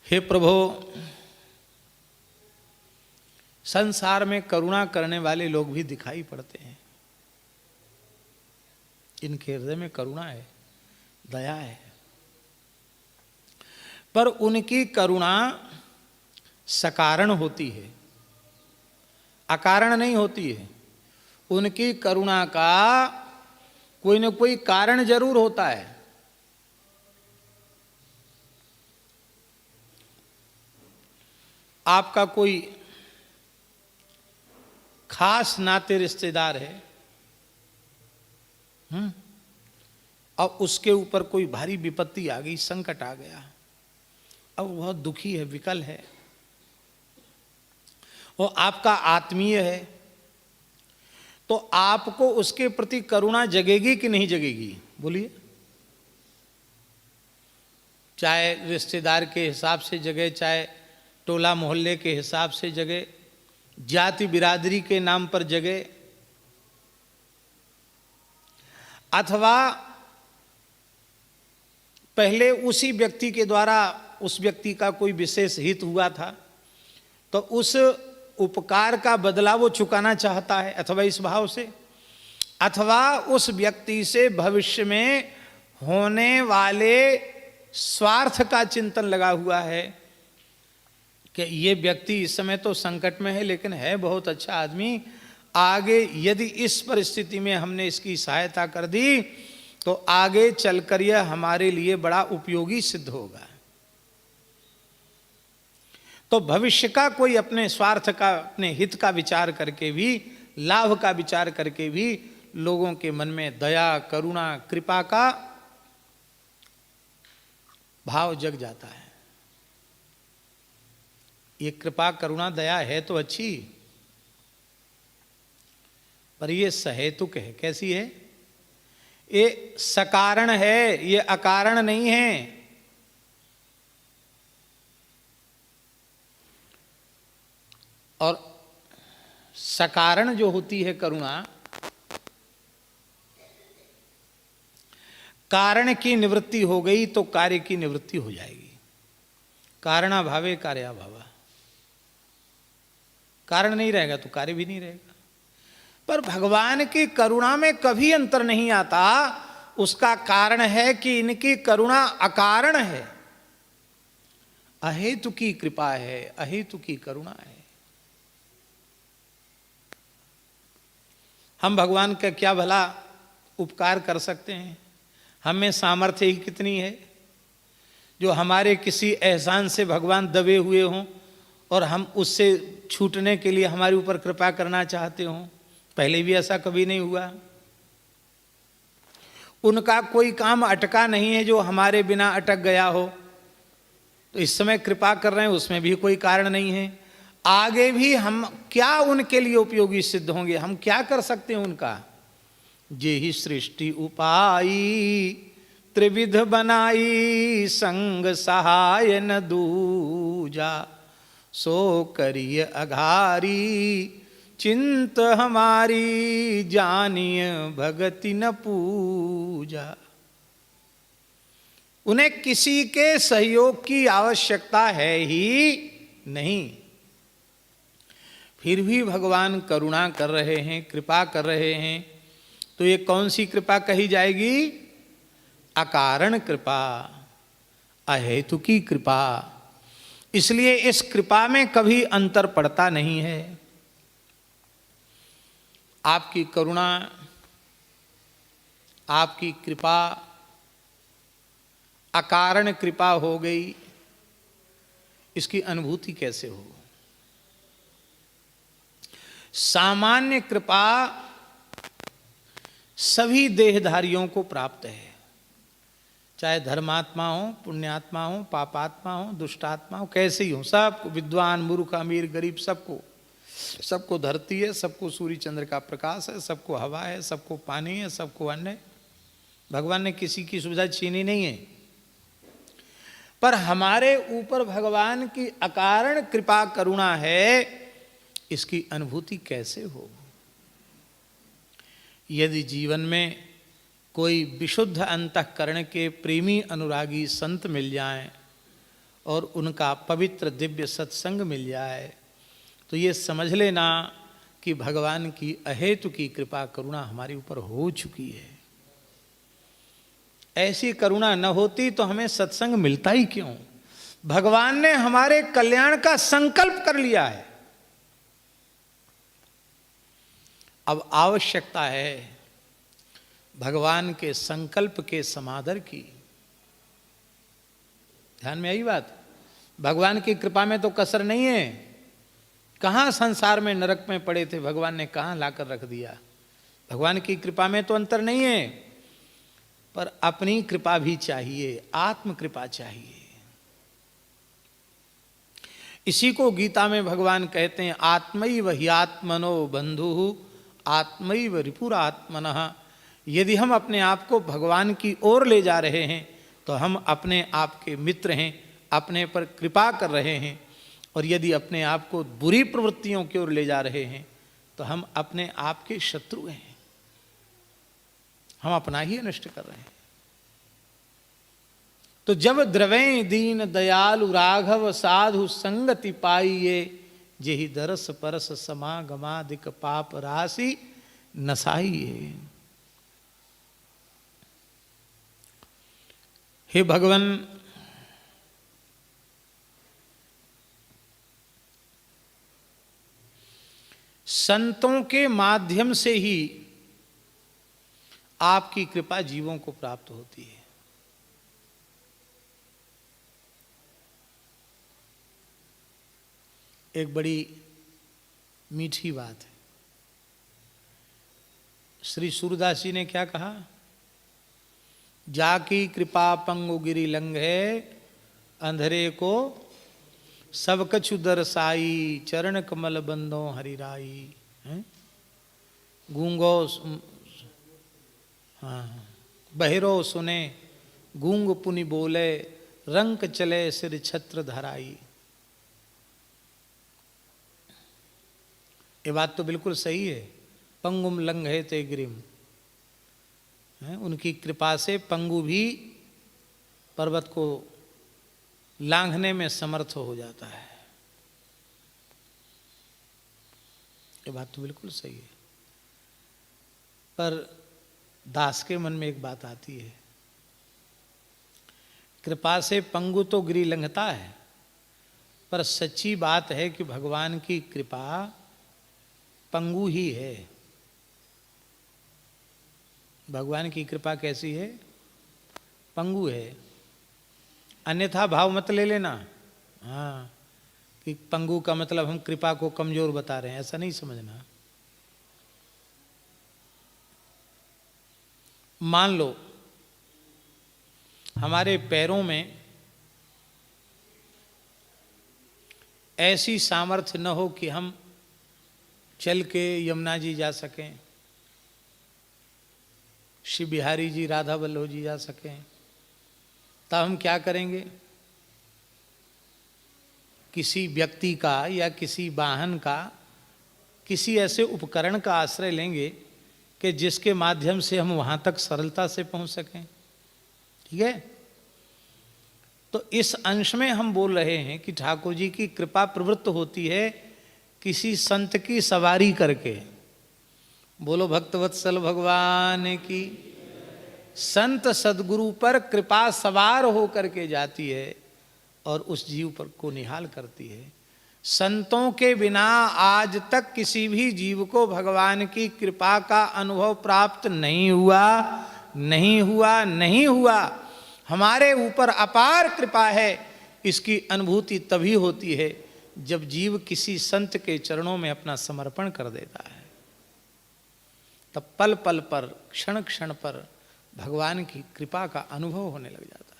हे प्रभु, संसार में करुणा करने वाले लोग भी दिखाई पड़ते हैं। इनके हृदय में करुणा है, दया है, पर उनकी करुणा सकारण होती है, अकारण नहीं होती है। उनकी करुणा का कोई न कोई कारण जरूर होता है। आपका कोई खास नाते रिश्तेदार है, अब उसके ऊपर कोई भारी विपत्ति आ गई, संकट आ गया, अब बहुत दुखी है, विकल है, वो आपका आत्मीय है, तो आपको उसके प्रति करुणा जगेगी कि नहीं जगेगी? बोलिए। चाहे रिश्तेदार के हिसाब से जगे, चाहे टोला मोहल्ले के हिसाब से जगे, जाति बिरादरी के नाम पर जगे, अथवा पहले उसी व्यक्ति के द्वारा उस व्यक्ति का कोई विशेष हित हुआ था तो उस उपकार का बदला वो चुकाना चाहता है, अथवा इस भाव से, अथवा उस व्यक्ति से भविष्य में होने वाले स्वार्थ का चिंतन लगा हुआ है कि ये व्यक्ति इस समय तो संकट में है लेकिन है बहुत अच्छा आदमी, आगे यदि इस परिस्थिति में हमने इसकी सहायता कर दी तो आगे चलकर यह हमारे लिए बड़ा उपयोगी सिद्ध होगा। तो भविष्य का कोई अपने स्वार्थ का, अपने हित का विचार करके भी, लाभ का विचार करके भी लोगों के मन में दया, करुणा, कृपा का भाव जग जाता है। ये कृपा, करुणा, दया है तो अच्छी, पर ये सहेतुक है। कैसी है? ये सकारण है, ये अकारण नहीं है। और सकारण जो होती है करुणा, कारण की निवृत्ति हो गई तो कार्य की निवृत्ति हो जाएगी। कारणाभावे कार्याभावा, कारण नहीं रहेगा तो कार्य भी नहीं रहेगा। पर भगवान की करुणा में कभी अंतर नहीं आता। उसका कारण है कि इनकी करुणा अकारण है, अहेतु की कृपा है, अहेतु की करुणा है। हम भगवान का क्या भला उपकार कर सकते हैं? हमें सामर्थ्य ही कितनी है जो हमारे किसी एहसान से भगवान दबे हुए हों और हम उससे छूटने के लिए हमारे ऊपर कृपा करना चाहते हों। पहले भी ऐसा कभी नहीं हुआ। उनका कोई काम अटका नहीं है जो हमारे बिना अटक गया हो, तो इस समय कृपा कर रहे हैं, उसमें भी कोई कारण नहीं है। आगे भी हम क्या उनके लिए उपयोगी सिद्ध होंगे? हम क्या कर सकते हैं उनका? जेहि सृष्टि उपाई त्रिविध बनाई, संग सहाय न दूजा, सो करिय अघारी, चिंत हमारी जानिय भगति न पूजा। उन्हें किसी के सहयोग की आवश्यकता है ही नहीं, फिर भी भगवान करुणा कर रहे हैं, कृपा कर रहे हैं। तो ये कौन सी कृपा कही जाएगी? अकारण कृपा, अहेतुकी कृपा। इसलिए इस कृपा में कभी अंतर पड़ता नहीं है। आपकी करुणा, आपकी कृपा अकारण कृपा हो गई, इसकी अनुभूति कैसे हो? सामान्य कृपा सभी देहधारियों को प्राप्त है, चाहे धर्मात्मा हो, पुण्यात्मा हो, पापात्मा हो, दुष्टात्मा हो, कैसे ही हो, सबको, विद्वान, मूर्ख, अमीर, गरीब, सबको धरती है, सबको सूर्य चंद्र का प्रकाश है, सबको हवा है, सबको पानी है, सबको अन्न है। भगवान ने किसी की सुविधा छीनी नहीं है। पर हमारे ऊपर भगवान की अकारण कृपा करुणा है, इसकी अनुभूति कैसे हो? यदि जीवन में कोई विशुद्ध अंतःकरण के प्रेमी अनुरागी संत मिल जाएं और उनका पवित्र दिव्य सत्संग मिल जाए तो ये समझ लेना कि भगवान की अहेतु की कृपा करुणा हमारे ऊपर हो चुकी है। ऐसी करुणा न होती तो हमें सत्संग मिलता ही क्यों? भगवान ने हमारे कल्याण का संकल्प कर लिया है। अब आवश्यकता है भगवान के संकल्प के समादर की। ध्यान में आई बात? भगवान की कृपा में तो कसर नहीं है। कहां संसार में नरक में पड़े थे, भगवान ने कहां लाकर रख दिया। भगवान की कृपा में तो अंतर नहीं है, पर अपनी कृपा भी चाहिए, आत्म कृपा चाहिए। इसी को गीता में भगवान कहते हैं, आत्मैव हि आत्मनो बंधु आत्मैव रिपुरात्मनः। यदि हम अपने आप को भगवान की ओर ले जा रहे हैं तो हम अपने आप के मित्र हैं, अपने पर कृपा कर रहे हैं। और यदि अपने आप को बुरी प्रवृत्तियों की ओर ले जा रहे हैं तो हम अपने आप के शत्रु हैं, हम अपना ही अनिष्ट कर रहे हैं। तो जब द्रवै दीन दयालु राघव साधु संगति पाइये, जेहि दरस परस समागमादिक पाप राशि नसाइये। हे भगवान, संतों के माध्यम से ही आपकी कृपा जीवों को प्राप्त होती है। एक बड़ी मीठी बात है। श्री सूरदास जी ने क्या कहा? जाकी कृपा पंगु गिरि लंघे, अंधरे को सब कछु दरसाई, चरण कमल बंदो हरिराई। गूंगो बहिरो सुने, गूंग पुनि बोले, रंक चले सिर छत्र धराई। ये बात तो बिल्कुल सही है। पंगुम लंघे ते गिरिम, उनकी कृपा से पंगु भी पर्वत को लांघने में समर्थ हो जाता है। ये बात तो बिल्कुल सही है। पर दास के मन में एक बात आती है, कृपा से पंगु तो गिरि लंघता है, पर सच्ची बात है कि भगवान की कृपा पंगु ही है। भगवान की कृपा कैसी है? पंगु है। अन्यथा भाव मत ले लेना, हाँ, कि पंगु का मतलब हम कृपा को कमजोर बता रहे हैं, ऐसा नहीं समझना। मान लो हमारे पैरों में ऐसी सामर्थ्य न हो कि हम चल के यमुना जी जा सकें, श्री बिहारी जी, राधा वल्लभ जी जा सकें, तब हम क्या करेंगे? किसी व्यक्ति का या किसी वाहन का, किसी ऐसे उपकरण का आश्रय लेंगे कि जिसके माध्यम से हम वहां तक सरलता से पहुंच सकें। ठीक है? तो इस अंश में हम बोल रहे हैं कि ठाकुर जी की कृपा प्रवृत्त होती है किसी संत की सवारी करके। बोलो भक्तवत्सल भगवान की। संत सदगुरु पर कृपा सवार हो करके जाती है और उस जीव पर को निहाल करती है। संतों के बिना आज तक किसी भी जीव को भगवान की कृपा का अनुभव प्राप्त नहीं हुआ, नहीं हुआ, नहीं हुआ। हमारे ऊपर अपार कृपा है। इसकी अनुभूति तभी होती है जब जीव किसी संत के चरणों में अपना समर्पण कर देता है। तब पल पल पर, क्षण क्षण पर भगवान की कृपा का अनुभव होने लग जाता है।